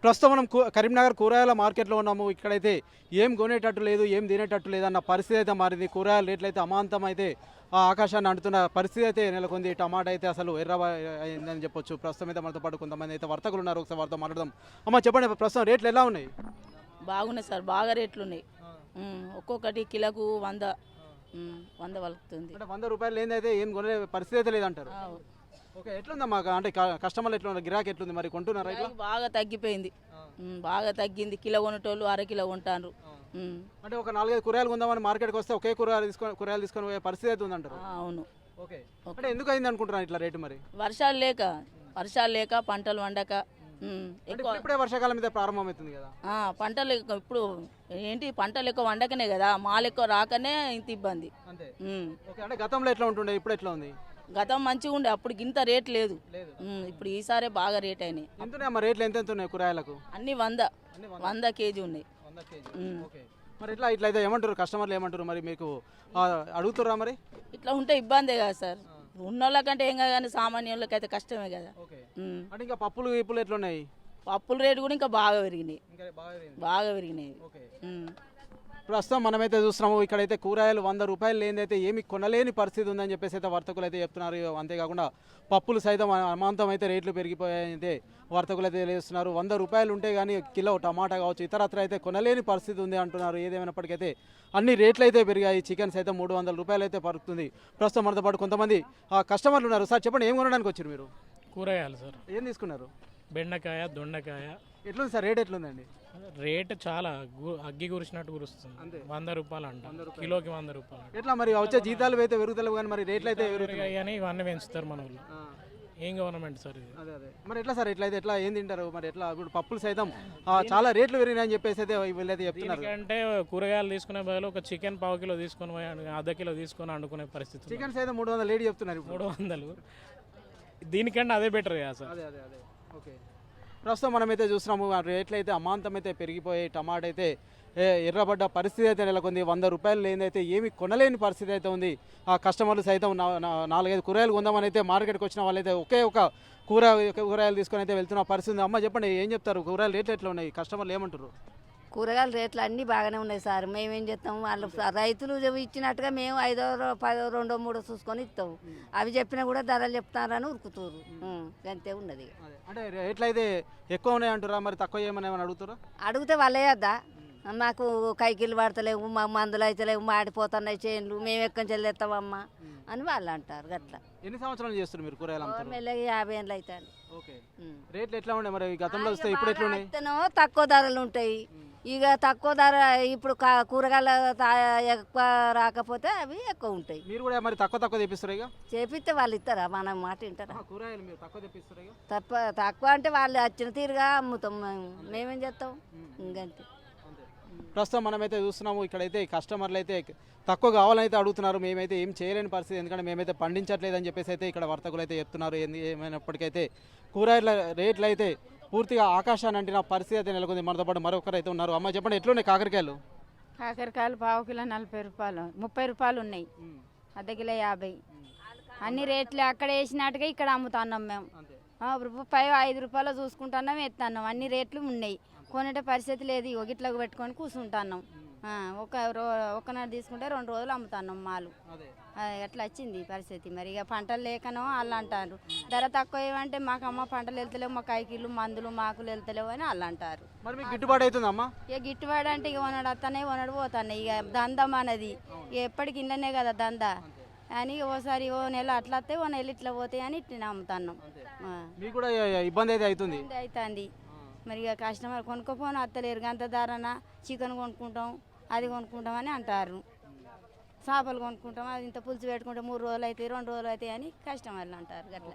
ప్రస్తుతం మనం కరీంనగర్ కూరగాయల మార్కెట్లో ఉన్నాము. ఇక్కడైతే ఏం కొనేటట్టు లేదు, ఏం తినేటట్టు లేదన్న పరిస్థితి అయితే మారింది. కూరగాయల రేట్లు అయితే అమాంతం అయితే ఆకాశాన్ని అంటున్న పరిస్థితి అయితే నెలకొంది. టమాటా అయితే అసలు అయిందని చెప్పొచ్చు. ప్రస్తుతం అయితే మనతో పాటు కొంతమంది అయితే వర్తకులు ఉన్నారు. ఒకసారి వారితో మాట్లాడదాం. అమ్మ చెప్పండి, ప్రస్తుతం రేట్లు ఎలా ఉన్నాయి? బాగున్నాయి సార్, బాగా రేట్లు ఉన్నాయి. ఒక్కొక్కటి కిలోకు 100 వలుకుతుంది. అంటే 100 రూపాయలు ఏందైతే ఏం కొనే పరిస్థితి అయితే లేదంటారు. ఓకే, ఎట్లుందమ్మా? అంటే కస్టమర్లు ఎట్లున్నారు, గిరాకీ ఎట్లుంది, మరి కొంటున్నారా ఇట్లా? బాగా తగ్గిపోయింది, బాగా తగ్గింది. కిలో కొనేటోళ్ళు అరకిలో కొంటారు. అంటే ఒక 4-5 కూరగాయలు కొందామని మార్కెట్కి వస్తే ఒకే కూరగాయలు తీసుకొని పోయే పరిస్థితి అయితే ఉందంటారు. అవును. ఓకే, అంటే ఎందుకు అయింది అనుకుంటున్నాను ఇట్లా రేటు? మరి వర్షాలు లేక పంటలు వండక ఇప్పుడే వర్షాకాలం మీద ప్రారంభమవుతుంది కదా. పంటలు ఇప్పుడు ఏంటి, పంటలు ఎక్కువ వండకనే కదా, మాలు ఎక్కువ రాకనే ఇంత ఇబ్బంది. అంతే. ఓకే, అంటే గతంలో ఎట్లా ఉంటుండే, ఇప్పుడు ఎట్లా ఉంది? గతం మంచిగా ఉండే, అప్పుడు ఇంత రేట్ లేదు. ఇప్పుడు ఈసారి బాగా రేట్ అయినాయి. ఎంతున్నాయమ్మా రేట్లు? ఎంత ఉన్నాయి కూరగాయలకు? అన్ని 100 కేజీ ఉన్నాయి. మరి ఇట్లయితే ఏమంటారు కస్టమర్లు, ఏమంటారు మరి? మీకు అడుగుతురా మరి? ఇట్లా ఉంటే ఇబ్బందే కదా సార్, ఉన్నోళ్ళకంటే ఏం కాదు కానీ సామాన్యులకి అయితే కష్టమే కదా. అంటే ఇంకా పప్పులు ఇప్పులు ఎట్లున్నాయి? పప్పుల రేటు కూడా ఇంకా బాగా పెరిగినాయి, బాగా పెరిగినాయి. ప్రస్తుతం మనమైతే చూస్తున్నాము, ఇక్కడైతే కూరగాయలు 100 రూపాయలు లేనిదైతే ఏమి కొనలేని పరిస్థితి ఉందని చెప్పేసి అయితే వర్తకులు అయితే చెప్తున్నారు. అంతేకాకుండా పప్పులు సైతం అమాంతం అయితే రేట్లు పెరిగిపోయాయితే వర్తకులు అయితే తెలియజేస్తున్నారు. 100 రూపాయలు ఉంటే కానీ కిలో టమాటా కావచ్చు, ఇతరత్ర అయితే కొనలేని పరిస్థితి ఉంది అంటున్నారు. ఏదేమైనప్పటికైతే అన్ని రేట్లు అయితే పెరిగాయి. చికెన్ సైతం 300 రూపాయలు అయితే పడుతుంది. ప్రస్తుతం మనతో పాటు కొంతమంది కస్టమర్లు ఉన్నారు. సార్ చెప్పండి, ఏం కొనడానికి వచ్చారు మీరు? కూరగాయలు సార్. ఏం తీసుకున్నారు? బెండకాయ, దొండకాయ. ఎట్లుంది సార్ రేట్? ఎట్లుందండి రేట్? చాలా అగ్గి కురిసినట్టు కురుస్తుంది. 100 రూపాయలు అంట, కిలోకి 100 రూపాయలు. ఎట్లా మరి వచ్చే జీతాలు అయితే పెరుగుతలేవు కానీ మరి రేట్లు అయితే కానీ ఇవన్నీ పెంచుతారు మన వాళ్ళు. ఏం గవర్నమెంట్ సార్ ఇది? అదే మరి ఎట్లా సార్? ఎట్లయితే ఎట్లా ఏం తింటారు మరి? ఎట్లా ఇప్పుడు పప్పులు సైతం చాలా రేట్లు పెరిగినాయని చెప్పేసి అయితే వీళ్ళైతే చెప్తున్నారు. అంటే కూరగాయలు తీసుకునే బదులు ఒక చికెన్ 1/2 కిలో తీసుకొని పోయి అర్ధ కిలో తీసుకొని వండుకునే పరిస్థితి. చికెన్ సైతం 300 లేడీ చెప్తున్నారు. 300 దీనికంటే అదే బెటర్ కదా సార్. అదే. ఓకే, ప్రస్తుతం మనమైతే చూస్తున్నాము రేట్లు అయితే అమాంతం అయితే పెరిగిపోయాయి. టమాటా అయితే ఎర్రబడ్డ పరిస్థితి అయితే నెలకొంది. 100 రూపాయలు లేనిదైతే ఏమి కొనలేని పరిస్థితి అయితే ఉంది. ఆ కస్టమర్లు సైతం 4-5 కూరగాయలు కొందామని అయితే మార్కెట్కి వచ్చిన వాళ్ళైతే ఒకే ఒక కూరగాయలు తీసుకొని అయితే వెళ్తున్న పరిస్థితి ఉంది. అమ్మ చెప్పండి, ఏం చెప్తారు? కూరగాయల రేట్లు ఎట్లా ఉన్నాయి? కస్టమర్లు ఏమంటారు? కూరగాయల రేట్లు అన్నీ బాగానే ఉన్నాయి సార్. మేమేం చేస్తాము, వాళ్ళు రైతులు ఇచ్చినట్టుగా మేము 5, 10, 2, 3 చూసుకొని ఇస్తాము. అవి చెప్పినా కూడా ధరలు చెప్తారని ఉరుకుతారు. అంతే ఉన్నది. అంటే రేట్లు అయితే ఎక్కువ ఉన్నాయి అంటారా? మరి తక్కువ చేయమని ఏమైనా అడుగుతారా? అడిగితే వాళ్ళే వద్దా, మాకు కైకిలు పడతలేవు, మా మందులు అయితే లేవు, మాడిపోతున్నాయి చేనులు, మేము ఎక్కడి నుంచి తెస్తామమ్మా అని వాళ్ళు అంటారు. అట్లా. ఎన్ని సంవత్సరాలు చేస్తారు మీరు కూరగాయలు? మెల్లగా 50 ఏళ్ళు అవుతాయి. రేట్లు ఎట్లా ఉన్నాయి మరి? గతంలో వస్తే ఇప్పుడు ఎట్లా ఉన్నాయి? తక్కువ ధరలు ఉంటాయి. ఇక తక్కువ ధర ఇప్పుడు కూరగాయలు ఎక్కువ రాకపోతే అవి ఎక్కువ ఉంటాయి. మీరు కూడా మరి తక్కువ తెప్పిస్తారు? ఇక చేపిస్తే వాళ్ళు ఇస్తారా? మన మాట వింటారా? కూరగాయలు మీరు తక్కువ తెప్పిస్తారు? తక్కువ అంటే వాళ్ళు వచ్చిన తీరుగా అమ్ముతాం. మేమేం చేస్తాం ఇంకంతే. ప్రస్తుతం మనమైతే చూస్తున్నాము, ఇక్కడైతే కస్టమర్లు అయితే తక్కువ కావాలైతే అడుగుతున్నారు. మేమైతే ఏం చేయలేని పరిస్థితి, ఎందుకంటే మేమైతే పండించట్లేదని చెప్పేసి అయితే ఇక్కడ వర్తకులు అయితే చెప్తున్నారు. ఏమైనప్పటికైతే కూరగాయల రేట్లు అయితే పూర్తిగా ఆకాశాన్ని అంటిన పరిస్థితి అయితే నెలకొంది. మనతో పాటు మరొకరు అయితే ఉన్నారు. అమ్మ చెప్పండి, ఎట్లున్నాయి కాకరకాయలు? కాకరకాయలు 1/2 కిలో 40 రూపాయలు, 30 రూపాయలు ఉన్నాయి. అర్ధ కిలో 50. అన్ని రేట్లు అక్కడ వేసినట్టుగా ఇక్కడ అమ్ముతున్నాం మేము. 5 రూపాయలు చూసుకుంటున్నాం, ఎత్తున్నాం. అన్ని రేట్లు ఉన్నాయి, కొనేట పరిస్థితి లేదు. ఇట్లా పెట్టుకొని కూర్చుంటున్నాం. ఒకనాడు తీసుకుంటే 2 రోజులు అమ్ముతున్నాం మాలు. ఎట్లా వచ్చింది పరిస్థితి? మరి ఇక పంటలు లేకనో వాళ్ళు అంటారు. ధర తక్కువ ఏమంటే మాకు అమ్మ పంటలు వెళ్తలేవు, మా కైకిళ్ళు మందులు మాకులు వెళ్తలేవు అని వాళ్ళు అంటారు. గిట్టుబాటు అవుతుందమ్మా? ఇక గిట్టుబాటు అంటే ఇక వనడు వస్తానే వనడు పోతాయి. ఇక దందం అనేది ఎప్పటికి ఇళ్ళనే కదా దందా అని ఓసారి ఓ నెల అట్లా వస్తే ఓ నెల ఇట్లా పోతాయి అని ఇట్లా అమ్ముతున్నాం. ఇబ్బంది అయితే అవుతుంది. మరి ఇక కస్టమర్ కొనుక్కోపోను అత్తలేరు. అంత ధరన చికెన్ కొనుక్కుంటాం, అది కొనుక్కుంటాం అని అంటారు. చేపలు కొనుక్కుంటాం, అది ఇంత పులుసు పెట్టుకుంటే 3 రోజులు అవుతాయి, 2 రోజులు అవుతాయి అని కస్టమర్లు అంటారు. అట్లా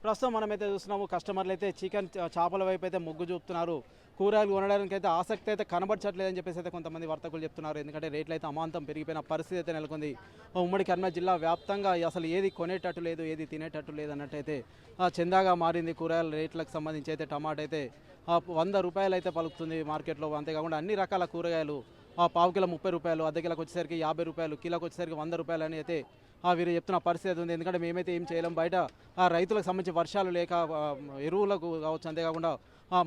ప్రస్తుతం మనమైతే చూస్తున్నాము, కస్టమర్లు అయితే చికెన్ చేపల వైపు అయితే మొగ్గు చూపుతున్నారు. కూరగాయలు కొనడానికి అయితే ఆసక్తి అయితే కనబడచట్లేదని చెప్పేసి అయితే కొంతమంది వర్తకులు చెప్తున్నారు. ఎందుకంటే రేట్లు అయితే అమాంతం పెరిగిపోయిన పరిస్థితి అయితే నెలకొంది. ఉమ్మడి కరీంనగర్ జిల్లా వ్యాప్తంగా అసలు ఏది కొనేటట్టు లేదు, ఏది తినేటట్టు లేదు అన్నట్టయితే చందాగా మారింది. కూరగాయల రేట్లకు సంబంధించి అయితే టమాటా అయితే 100 రూపాయలు అయితే పలుకుతుంది మార్కెట్లో. అంతేకాకుండా అన్ని రకాల కూరగాయలు 1/2 కిలో 30 రూపాయలు, అర్ధ కిలోకి వచ్చేసరికి 50 రూపాయలు, కిలోకి వచ్చేసరికి 100 రూపాయలు అని అయితే వీరు చెప్తున్న పరిస్థితి ఉంది. ఎందుకంటే మేమైతే ఏం చేయలేం, బయట రైతులకు సంబంధించి వర్షాలు లేక ఎరువులకు కావచ్చు, అంతేకాకుండా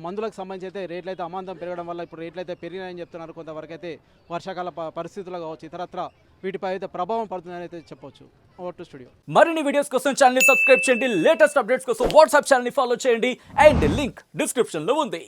మందులకు సంబంధించి అయితే రేట్లు అయితే అమాంతం పెరగడం వల్ల ఇప్పుడు రేట్లు అయితే పెరిగినాయని చెప్తున్నారు. కొంతవరకు అయితే వర్షాకాల పరిస్థితులు కావచ్చు, ఇతరత్ర వీటిపై అయితే ప్రభావం పడుతుందని అయితే చెప్పొచ్చు. Over to studio. మరిన్ని వీడియోస్ కోసం ఛానల్ ని సబ్స్క్రైబ్ చేయండి, లేటెస్ట్ అప్డేట్స్ కోసం వాట్సాప్ ఛానల్ ని ఫాలో చేయండి అండ్ లింక్ డిస్క్రిప్షన్ లో ఉంది.